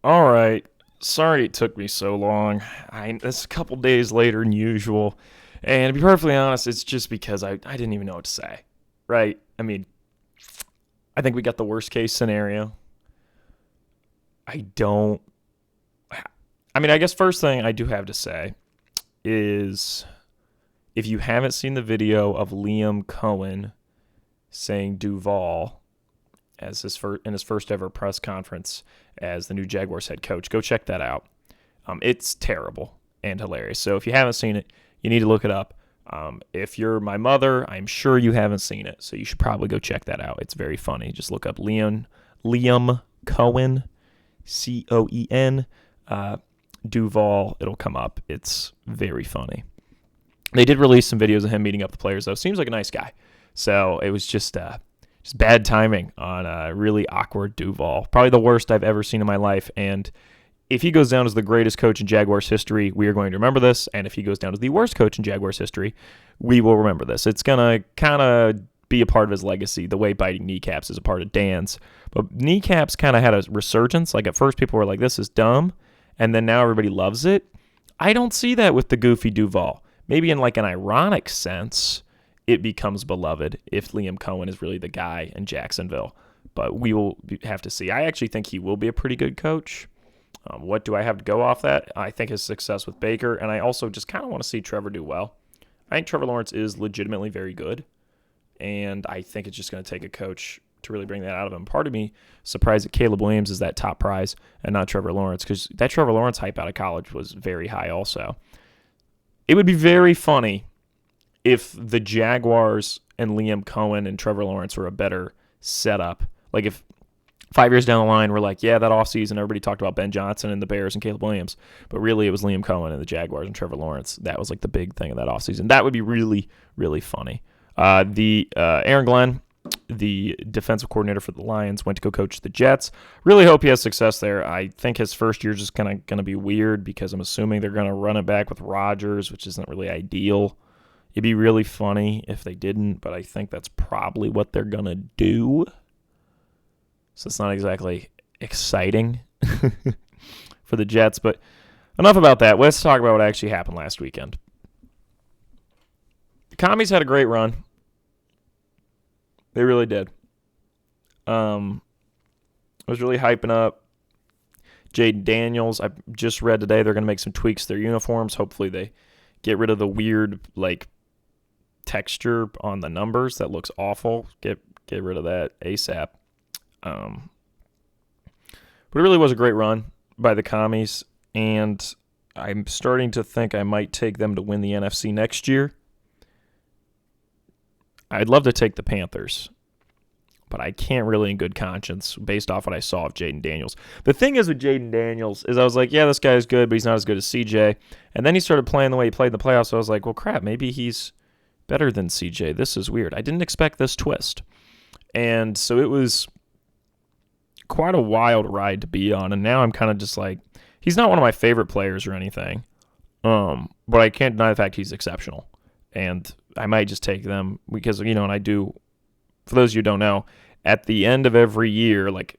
All right. Sorry it took me so long. It's a couple days later than usual. And to be perfectly honest, it's just because I didn't even know what to say. Right? I mean, I think we got the worst case scenario. I don't. I guess first thing I do have to say is if you haven't seen the video of Liam Cohen saying Duval as in his first ever press conference as the new Jaguars head coach, go check that out. It's terrible and hilarious. So if you haven't seen it, you need to look it up. If you're my mother, I'm sure you haven't seen it, so you should probably go check that out. It's very funny. Just look up Liam Cohen, Coen, Duval. It'll come up. It's very funny. They did release some videos of him meeting up the players, though. Seems like a nice guy. So it was just bad timing on a really awkward Duval. Probably the worst I've ever seen in my life. And if he goes down as the greatest coach in Jaguars history, we are going to remember this. And if he goes down as the worst coach in Jaguars history, we will remember this. It's going to kind of be a part of his legacy, the way biting kneecaps is a part of Dan's. But kneecaps kind of had a resurgence. Like at first people were like, this is dumb. And then now everybody loves it. I don't see that with the goofy Duval. Maybe in like an ironic sense, it becomes beloved if Liam Cohen is really the guy in Jacksonville. But we will have to see. I actually think he will be a pretty good coach. What do I have to go off that? I think his success with Baker, and I also just kind of want to see Trevor do well. I think Trevor Lawrence is legitimately very good, and I think it's just going to take a coach to really bring that out of him. Part of me surprised that Caleb Williams is that top prize and not Trevor Lawrence, because that Trevor Lawrence hype out of college was very high also. It would be very funny if the Jaguars and Liam Cohen and Trevor Lawrence were a better setup. Like if 5 years down the line, we're like, yeah, that offseason, everybody talked about Ben Johnson and the Bears and Caleb Williams. But really, it was Liam Cohen and the Jaguars and Trevor Lawrence. That was like the big thing of that offseason. That would be really, really funny. Aaron Glenn, the defensive coordinator for the Lions, went to go coach the Jets. Really hope he has success there. I think his first year is just going to be weird because I'm assuming they're going to run it back with Rodgers, which isn't really ideal. It'd be really funny if they didn't, but I think that's probably what they're going to do. So it's not exactly exciting for the Jets. But enough about that. Let's talk about what actually happened last weekend. The Commies had a great run. They really did. I was really hyping up Jaden Daniels. I just read today they're going to make some tweaks to their uniforms. Hopefully they get rid of the weird texture on the numbers. That looks awful. Get rid of that ASAP. But it really was a great run by the Commies, and I'm starting to think I might take them to win the NFC next year. I'd love to take the Panthers, but I can't really in good conscience based off what I saw of Jaden Daniels. The thing is with Jaden Daniels is I was like, yeah, this guy is good, but he's not as good as CJ. And then he started playing the way he played in the playoffs, so I was like, well, crap, maybe he's better than CJ. This is weird. I didn't expect this twist. And so it was quite a wild ride to be on, and now I'm kind of just like, he's not one of my favorite players or anything, but I can't deny the fact he's exceptional, and I might just take them because, and I do, for those of you who don't know, at the end of every year, like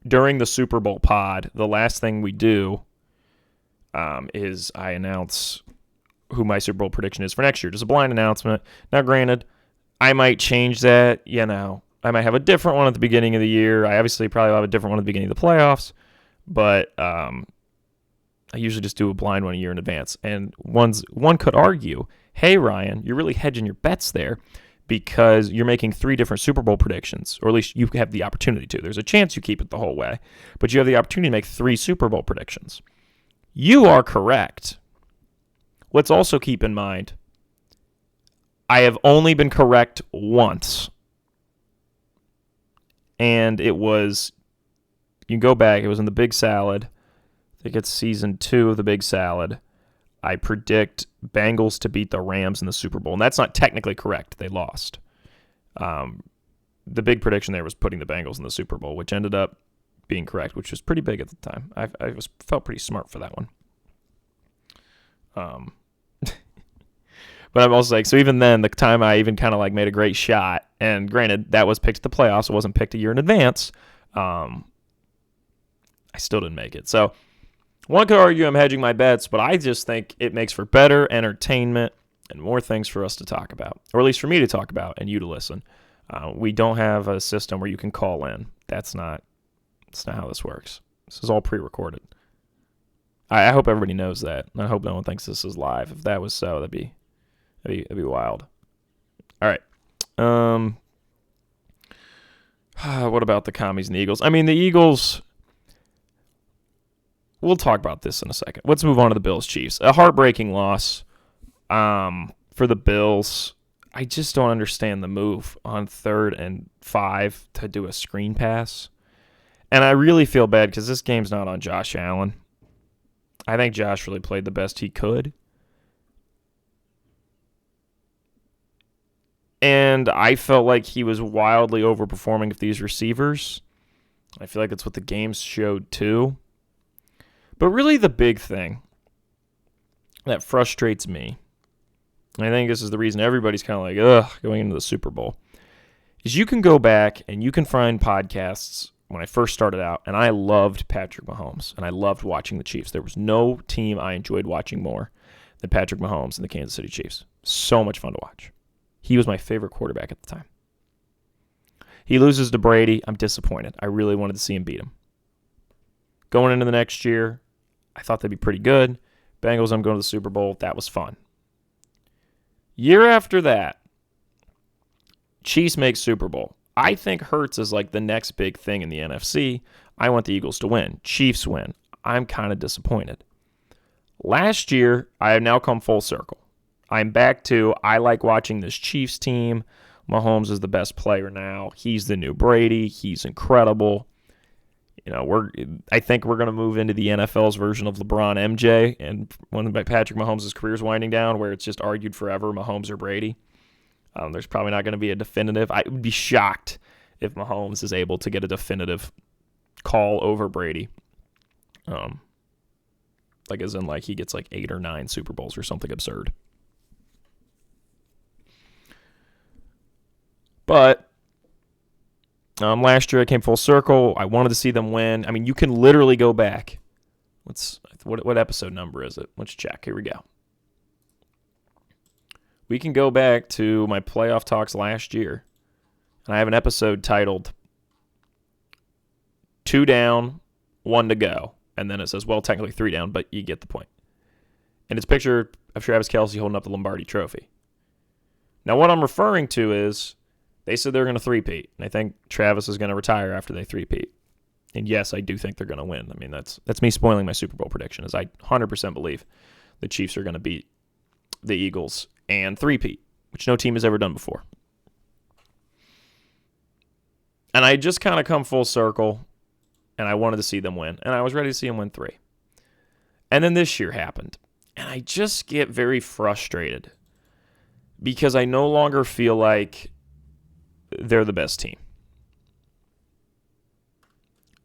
during the Super Bowl pod, the last thing we do is I announce who my Super Bowl prediction is for next year. Just a blind announcement. Now, granted, I might change that, I might have a different one at the beginning of the year. I obviously probably have a different one at the beginning of the playoffs, but I usually just do a blind one a year in advance. And one could argue, hey, Ryan, you're really hedging your bets there because you're making 3 different Super Bowl predictions, or at least you have the opportunity to. There's a chance you keep it the whole way, but you have the opportunity to make 3 Super Bowl predictions. You are correct. Let's also keep in mind, I have only been correct once. And it was, you can go back, it was in the Big Salad. I think it's season 2 of the Big Salad. I predict Bengals to beat the Rams in the Super Bowl. And that's not technically correct. They lost. The big prediction there was putting the Bengals in the Super Bowl, which ended up being correct, which was pretty big at the time. I felt pretty smart for that one. But I'm also like, so even then, the time I even kind of made a great shot, and granted, that was picked at the playoffs, it wasn't picked a year in advance. I I still didn't make it. So one could argue I'm hedging my bets, but I just think it makes for better entertainment and more things for us to talk about, or at least for me to talk about and you to listen. We don't have a system where you can call in. That's not how this works. This is all pre-recorded. I hope everybody knows that. I hope no one thinks this is live. If that was so, that'd be wild. All right. What about the Commies and the Eagles? I mean, the Eagles. We'll talk about this in a second. Let's move on to the Bills-Chiefs. A heartbreaking loss for the Bills. I just don't understand the move on 3rd and 5 to do a screen pass. And I really feel bad because this game's not on Josh Allen. I think Josh really played the best he could. And I felt like he was wildly overperforming with these receivers. I feel like that's what the games showed too. But really the big thing that frustrates me, and I think this is the reason everybody's kind of like, ugh, going into the Super Bowl, is you can go back and you can find podcasts when I first started out, and I loved Patrick Mahomes, and I loved watching the Chiefs. There was no team I enjoyed watching more than Patrick Mahomes and the Kansas City Chiefs. So much fun to watch. He was my favorite quarterback at the time. He loses to Brady. I'm disappointed. I really wanted to see him beat him. Going into the next year, I thought they'd be pretty good. Bengals, I'm going to the Super Bowl. That was fun. Year after that, Chiefs make Super Bowl. I think Hurts is like the next big thing in the NFC. I want the Eagles to win. Chiefs win. I'm kind of disappointed. Last year, I have now come full circle. I'm back to, I like watching this Chiefs team. Mahomes is the best player now. He's the new Brady. He's incredible. You know, I think we're going to move into the NFL's version of LeBron MJ, and when Patrick Mahomes' career is winding down, where it's just argued forever, Mahomes or Brady. There's probably not going to be a definitive. I would be shocked if Mahomes is able to get a definitive call over Brady. Like as in like he gets like 8 or 9 Super Bowls or something absurd. But last year I came full circle. I wanted to see them win. I mean, you can literally go back. What episode number is it? Let's check. Here we go. We can go back to my playoff talks last year, and I have an episode titled 2 down, 1 to go. And then it says, well, technically 3 down, but you get the point. And it's a picture of Travis Kelce holding up the Lombardi Trophy. Now, what I'm referring to is they said they're going to three-peat, and I think Travis is going to retire after they three-peat. And yes, I do think they're going to win. I mean, that's me spoiling my Super Bowl prediction, as I 100% believe the Chiefs are going to beat the Eagles and three-peat, which no team has ever done before. And I just kind of come full circle, and I wanted to see them win, and I was ready to see them win 3. And then this year happened, and I just get very frustrated because I no longer feel like they're the best team.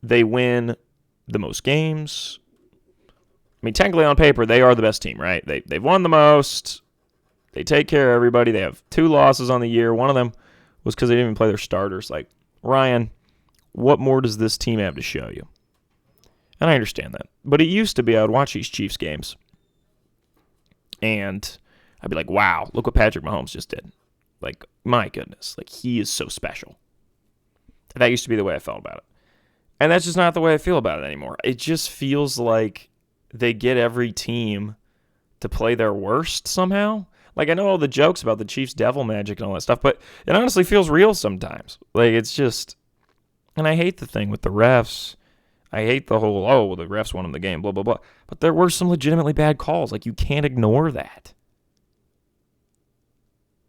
They win the most games. I mean, technically on paper, they are the best team, right? They've won the most. They take care of everybody. They have 2 losses on the year. One of them was because they didn't even play their starters. Like, Ryan, what more does this team have to show you? And I understand that. But it used to be I would watch these Chiefs games, and I'd be like, wow, look what Patrick Mahomes just did. Like, my goodness. Like, he is so special. That used to be the way I felt about it. And that's just not the way I feel about it anymore. It just feels like they get every team to play their worst somehow. Like, I know all the jokes about the Chiefs' devil magic and all that stuff, but it honestly feels real sometimes. Like, it's just... And I hate the thing with the refs. I hate the whole, oh, well, the refs won them the game, blah, blah, blah. But there were some legitimately bad calls. Like, you can't ignore that.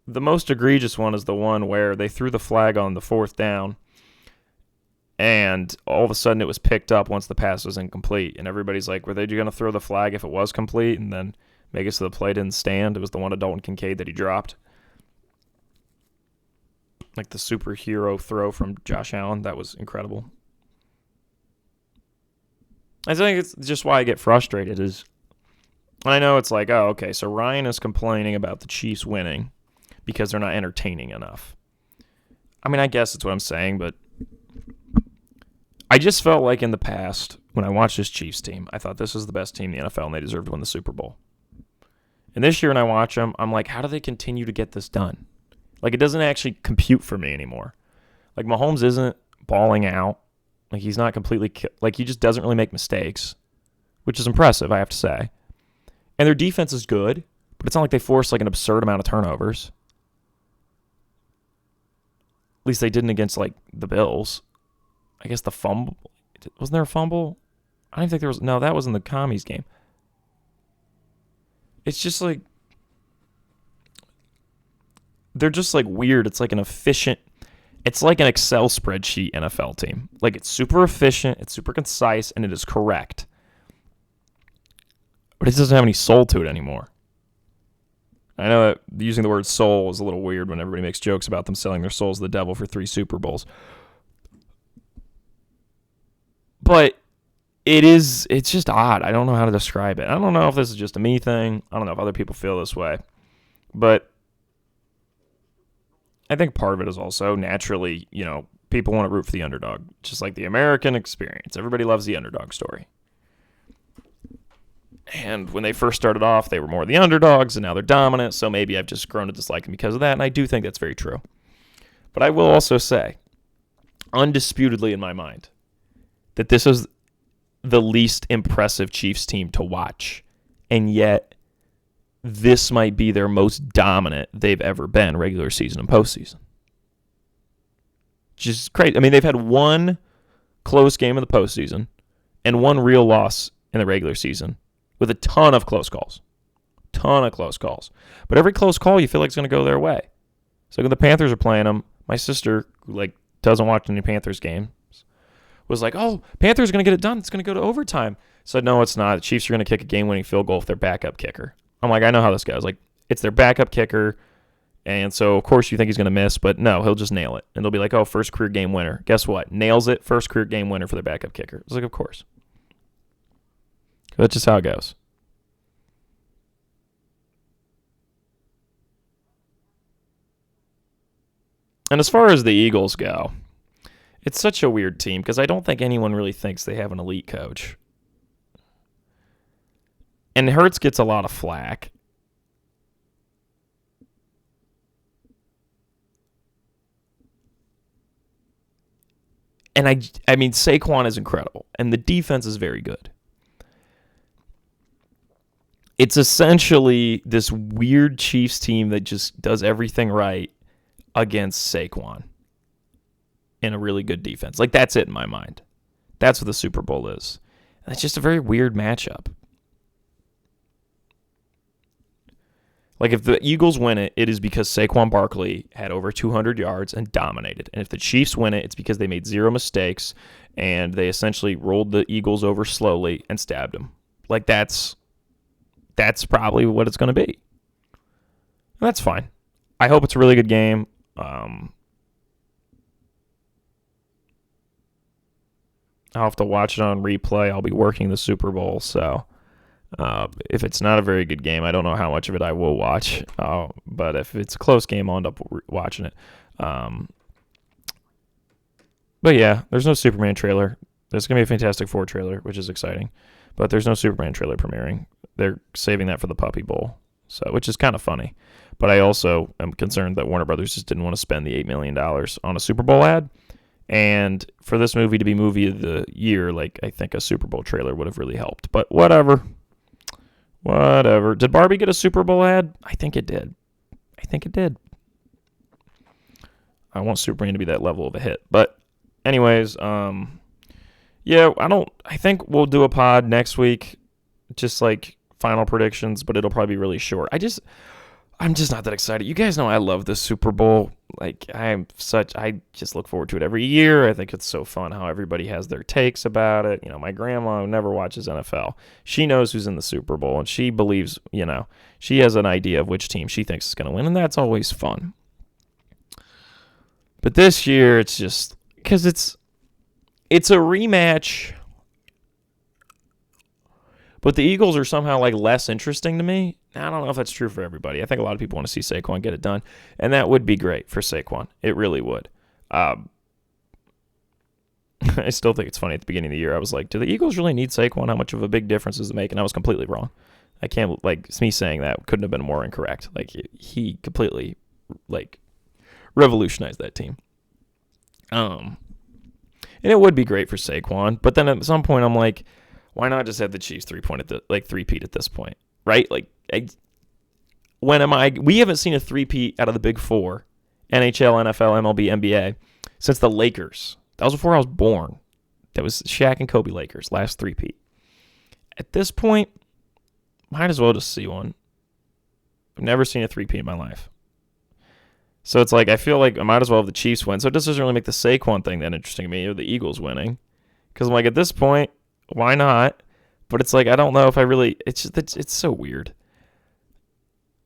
The most egregious one is the one where they threw the flag on the 4th down, and all of a sudden it was picked up once the pass was incomplete. And everybody's like, were they going to throw the flag if it was complete and then make it so the play didn't stand? It was the one of Dalton Kincaid that he dropped. Like the superhero throw from Josh Allen. That was incredible. I think it's just why I get frustrated is, and I know it's like, oh, okay, so Ryan is complaining about the Chiefs winning because they're not entertaining enough. I mean, I guess that's what I'm saying, but I just felt like in the past when I watched this Chiefs team, I thought this was the best team in the NFL and they deserved to win the Super Bowl. And this year when I watch them, I'm like, how do they continue to get this done? Like, it doesn't actually compute for me anymore. Like, Mahomes isn't balling out. Like, he's not completely... Like, he just doesn't really make mistakes, which is impressive, I have to say. And their defense is good, but it's not like they force, like, an absurd amount of turnovers. At least they didn't against, like, the Bills. I guess the fumble... Wasn't there a fumble? I don't even think there was... No, that was in the Commies game. It's just, like... They're just, like, weird. It's like an efficient... It's like an Excel spreadsheet NFL team. Like, it's super efficient, it's super concise, and it is correct. But it doesn't have any soul to it anymore. I know that using the word soul is a little weird when everybody makes jokes about them selling their souls to the devil for 3 Super Bowls. But it's just odd. I don't know how to describe it. I don't know if this is just a me thing. I don't know if other people feel this way. But I think part of it is also naturally, people want to root for the underdog. Just like the American experience. Everybody loves the underdog story. And when they first started off, they were more the underdogs, and now they're dominant, so maybe I've just grown to dislike them because of that, and I do think that's very true. But I will also say, undisputedly in my mind, that this is the least impressive Chiefs team to watch, and yet this might be their most dominant they've ever been, regular season and postseason. Just crazy. I mean, they've had one close game in the postseason and one real loss in the regular season with a ton of close calls. But every close call you feel like is going to go their way. So when the Panthers are playing them, my sister, who doesn't watch any Panthers games, was like, oh, Panthers are going to get it done. It's going to go to overtime. Said, no, it's not. The Chiefs are going to kick a game-winning field goal with their backup kicker. I'm like, I know how this goes. Like, it's their backup kicker, and so, of course, you think he's going to miss, but no, he'll just nail it. And they'll be like, oh, first career game winner. Guess what? Nails it, first career game winner for their backup kicker. I was like, of course. That's just how it goes. And as far as the Eagles go, it's such a weird team because I don't think anyone really thinks they have an elite coach. And Hurts gets a lot of flack. And I mean, Saquon is incredible, and the defense is very good. It's essentially this weird Chiefs team that just does everything right against Saquon in a really good defense. Like, that's it in my mind. That's what the Super Bowl is. And it's just a very weird matchup. Like, if the Eagles win it, it is because Saquon Barkley had over 200 yards and dominated. And if the Chiefs win it, it's because they made 0 mistakes and they essentially rolled the Eagles over slowly and stabbed them. Like, that's probably what it's going to be. And that's fine. I hope it's a really good game. I'll have to watch it on replay. I'll be working the Super Bowl, so if it's not a very good game, I don't know how much of it I will watch. But if it's a close game, I'll end up watching it. But yeah, there's no Superman trailer. There's going to be a Fantastic Four trailer, which is exciting. But there's no Superman trailer premiering. They're saving that for the Puppy Bowl, which is kind of funny. But I also am concerned that Warner Brothers just didn't want to spend the $8 million on a Super Bowl ad. And for this movie to be movie of the year, I think a Super Bowl trailer would have really helped. But whatever. Did Barbie get a Super Bowl ad? I think it did. I want Superman to be that level of a hit. But anyways, yeah, I think we'll do a pod next week, just final predictions, but it'll probably be really short. I'm just not that excited. You guys know I love the Super Bowl. I just look forward to it every year. I think it's so fun how everybody has their takes about it. My grandma, who never watches NFL, she knows who's in the Super Bowl, and she believes, she has an idea of which team she thinks is going to win, and that's always fun. But this year, it's just, because it's a rematch, but the Eagles are somehow less interesting to me. I don't know if that's true for everybody. I think a lot of people want to see Saquon get it done, and that would be great for Saquon. It really would. I still think it's funny at the beginning of the year. I was like, do the Eagles really need Saquon? How much of a big difference does it make? And I was completely wrong. I can't, like, me saying that couldn't have been more incorrect. Like, he completely, like, revolutionized that team. And it would be great for Saquon, but then at some point I'm like, why not just have the Chiefs three-peat at this point, right? Like, we haven't seen a three-peat out of the big four, NHL, NFL, MLB, NBA, since the Lakers. That was before I was born. That was Shaq and Kobe Lakers, last three-peat. At this point, might as well just see one. I've never seen a three-peat in my life. So it's like, I feel like I might as well have the Chiefs win. So it just doesn't really make the Saquon thing that interesting to me, or the Eagles winning. Because I'm like, at this point, why not? But it's like, I don't know if I really, it's so weird.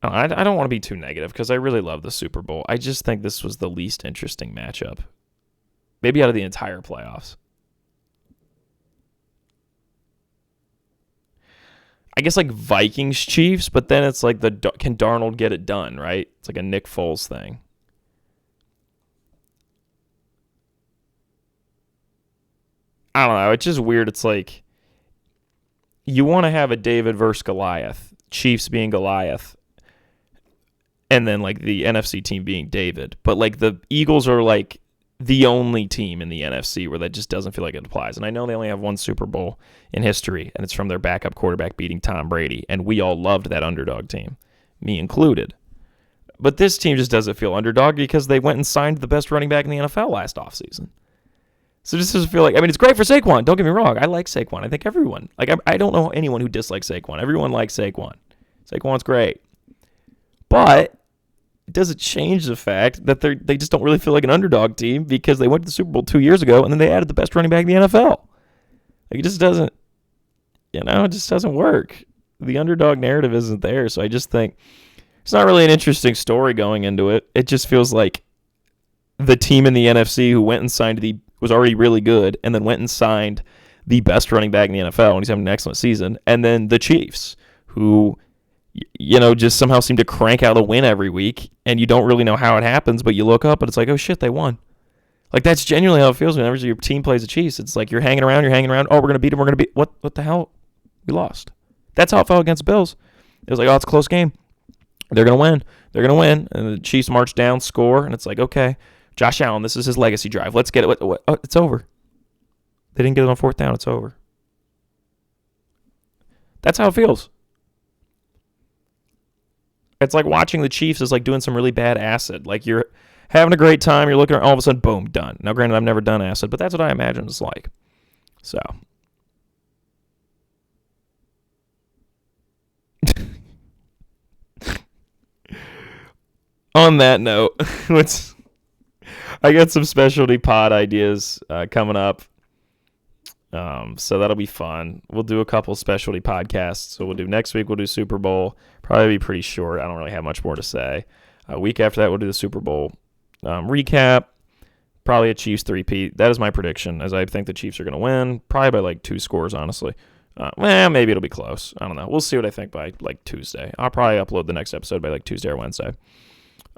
I don't want to be too negative because I really love the Super Bowl. I just think this was the least interesting matchup. Maybe out of the entire playoffs. I guess like Vikings Chiefs, but then it's like can Darnold get it done, right? It's like a Nick Foles thing. I don't know. It's just weird. It's like you want to have a David versus Goliath, Chiefs being Goliath, and then like the NFC team being David. But like the Eagles are like the only team in the NFC where that just doesn't feel like it applies. And I know they only have one Super Bowl in history, and it's from their backup quarterback beating Tom Brady. And we all loved that underdog team, me included. But this team just doesn't feel underdog because they went and signed the best running back in the NFL last offseason. So this doesn't feel like, I mean, it's great for Saquon. Don't get me wrong. I like Saquon. I think everyone, like, I don't know anyone who dislikes Saquon. Everyone likes Saquon. Saquon's great. But it doesn't change the fact that they just don't really feel like an underdog team because they went to the Super Bowl 2 years ago and then they added the best running back in the NFL. Like, it just doesn't, it just doesn't work. The underdog narrative isn't there. So I just think it's not really an interesting story going into it. It just feels like the team in the NFC who went and signed was already really good and then went and signed the best running back in the NFL, and he's having an excellent season. And then the Chiefs, who, just somehow seem to crank out a win every week, and you don't really know how it happens, but you look up and it's like, oh shit, they won. Like, that's genuinely how it feels whenever your team plays the Chiefs. It's like you're hanging around. Oh, we're going to beat them. What the hell? We lost. That's how it felt against the Bills. It was like, oh, it's a close game. They're going to win. And the Chiefs march down, score, and it's like, okay, Josh Allen, this is his legacy drive. Let's get it. Oh, it's over. They didn't get it on fourth down. It's over. That's how it feels. It's like watching the Chiefs is like doing some really bad acid. Like, you're having a great time. You're looking, all of a sudden, boom, done. Now, granted, I've never done acid, but that's what I imagine it's like. So. On that note, I got some specialty pod ideas coming up. So that'll be fun. We'll do a couple specialty podcasts. So next week, we'll do Super Bowl. Probably be pretty short. I don't really have much more to say. A week after that, we'll do the Super Bowl recap. Probably a Chiefs three-peat. That is my prediction, as I think the Chiefs are going to win. Probably by like 2 scores, honestly. Maybe it'll be close. I don't know. We'll see what I think by like Tuesday. I'll probably upload the next episode by like Tuesday or Wednesday.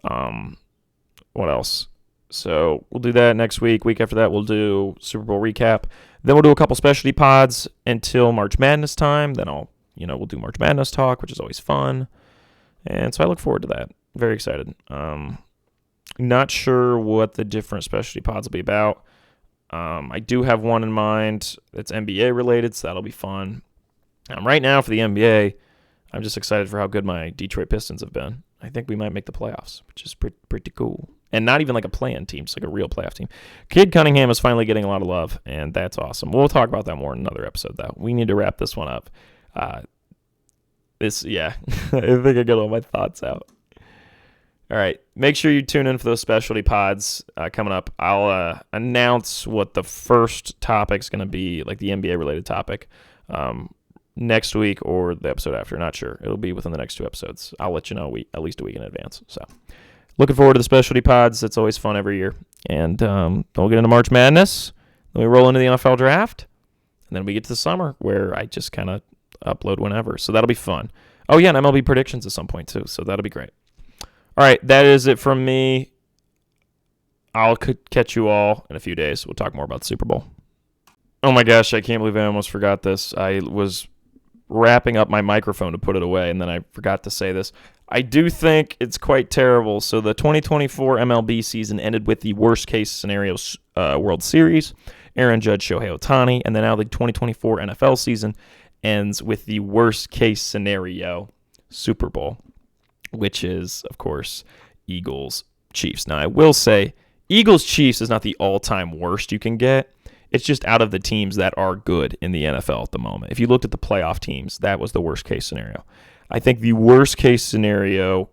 What else? So we'll do that next week. Week after that, we'll do Super Bowl recap. Then we'll do a couple specialty pods until March Madness time. Then we'll do March Madness talk, which is always fun. And so I look forward to that. Very excited. Not sure what the different specialty pods will be about. I do have one in mind that's NBA related, so that'll be fun. Right now for the NBA, I'm just excited for how good my Detroit Pistons have been. I think we might make the playoffs, which is pretty cool. And not even like a play-in team, it's like a real playoff team. Kid Cunningham is finally getting a lot of love, and that's awesome. We'll talk about that more in another episode, though. We need to wrap this one up. I think I got all my thoughts out. All right, make sure you tune in for those specialty pods coming up. I'll announce what the first topic's going to be, like the NBA-related topic, next week or the episode after. Not sure. It'll be within the next 2 episodes. I'll let you know at least a week in advance. So, looking forward to the specialty pods. It's always fun every year. And then we'll get into March Madness. Then we roll into the NFL draft. And then we get to the summer where I just kind of upload whenever. So that'll be fun. Oh, yeah, and MLB predictions at some point, too. So that'll be great. All right, that is it from me. I'll catch you all in a few days. We'll talk more about the Super Bowl. Oh my gosh, I can't believe I almost forgot this. I was wrapping up my microphone to put it away, and then I forgot to say this. I do think it's quite terrible. So the 2024 MLB season ended with the worst case scenario World Series, Aaron Judge, Shohei Ohtani, and then now the 2024 NFL season ends with the worst case scenario Super Bowl, which is, of course, Eagles Chiefs. Now, I will say Eagles Chiefs is not the all-time worst you can get. It's just out of the teams that are good in the NFL at the moment. If you looked at the playoff teams, that was the worst case scenario. I think the worst case scenario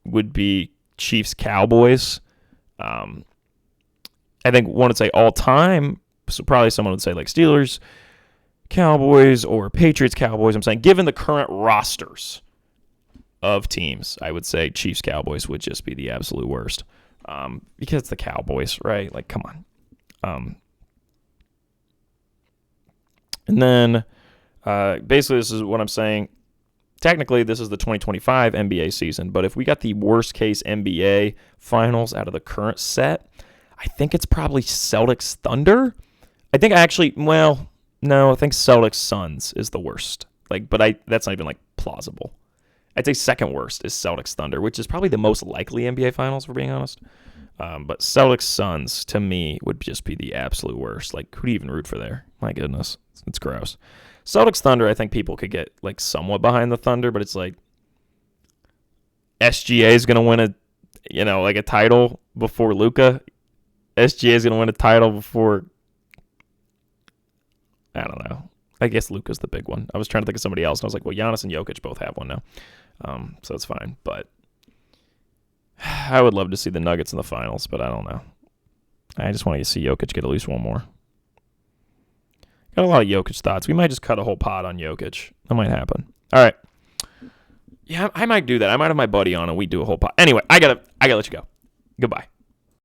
would be Chiefs Cowboys. I think one would say all-time, so probably someone would say like Steelers Cowboys or Patriots Cowboys. I'm saying given the current rosters of teams, I would say Chiefs Cowboys would just be the absolute worst. Because it's the Cowboys, right? Like, come on. And then, basically, this is what I'm saying. Technically, this is the 2025 NBA season, but if we got the worst-case NBA finals out of the current set, I think it's probably Celtics Thunder. I think I think Celtics Suns is the worst. That's not even, plausible. I'd say second worst is Celtics Thunder, which is probably the most likely NBA finals, for being honest. But Celtics Suns, to me, would just be the absolute worst. Who do you even root for there? My goodness. It's gross. Celtics Thunder, I think people could get, somewhat behind the Thunder, but it's SGA is going to win a title before Luka. SGA is going to win a title before, I don't know. I guess Luka's the big one. I was trying to think of somebody else, and I was like, well, Giannis and Jokic both have one now. So it's fine. But I would love to see the Nuggets in the finals, but I don't know. I just want to see Jokic get at least one more. Got a lot of Jokic thoughts. We might just cut a whole pod on Jokic. That might happen. All right. Yeah, I might do that. I might have my buddy on and we do a whole pod. Anyway, I gotta let you go. Goodbye.